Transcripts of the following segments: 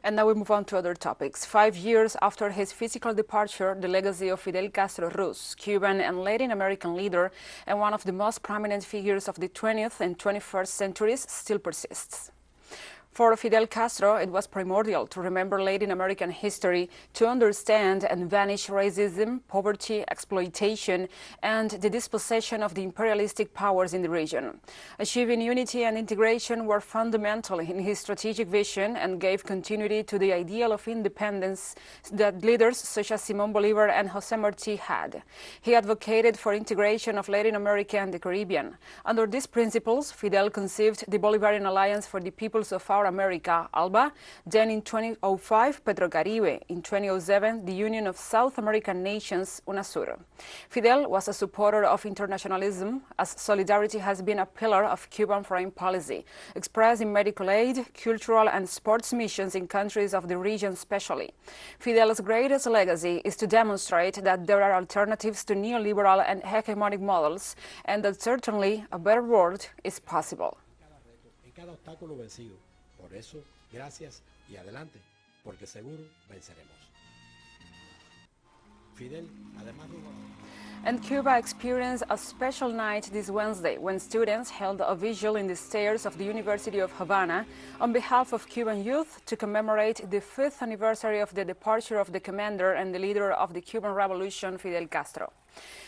And now we move on to other topics. 5 years after his physical departure, the legacy of Fidel Castro Ruz, Cuban and Latin American leader and one of the most prominent figures of the 20th and 21st centuries, still persists. For Fidel Castro, it was primordial to remember Latin American history, to understand and banish racism, poverty, exploitation, and the dispossession of the imperialistic powers in the region. Achieving unity and integration were fundamental in his strategic vision and gave continuity to the ideal of independence that leaders such as Simón Bolívar and José Martí had. He advocated for integration of Latin America and the Caribbean. Under these principles, Fidel conceived the Bolivarian Alliance for the Peoples of Our America, ALBA, then in 2005, Petrocaribe, in 2007, the Union of South American Nations, UNASUR. Fidel was a supporter of internationalism, as solidarity has been a pillar of Cuban foreign policy, expressed in medical aid, cultural and sports missions in countries of the region especially. Fidel's greatest legacy is to demonstrate that there are alternatives to neoliberal and hegemonic models, and that certainly a better world is possible. Por eso, gracias y adelante, porque seguro venceremos. Fidel, además de... And Cuba experienced a special night this Wednesday when students held a vigil in the stairs of the University of Havana on behalf of Cuban youth to commemorate the 5th anniversary of the departure of the commander and the leader of the Cuban Revolution, Fidel Castro.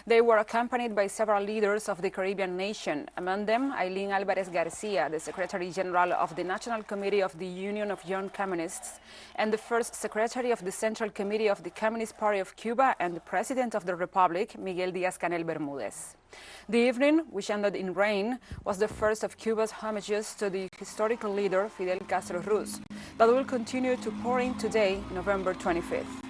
They were accompanied by several leaders of the Caribbean nation, among them Ailín Álvarez Garcia, the Secretary General of the National Committee of the Union of Young Communists, and the first Secretary of the Central Committee of the Communist Party of Cuba and the President of the Republic, Miguel Díaz-Canel Bermúdez. The evening, which ended in rain, was the first of Cuba's homages to the historical leader Fidel Castro Ruz, that will continue to pour in today, November 25th.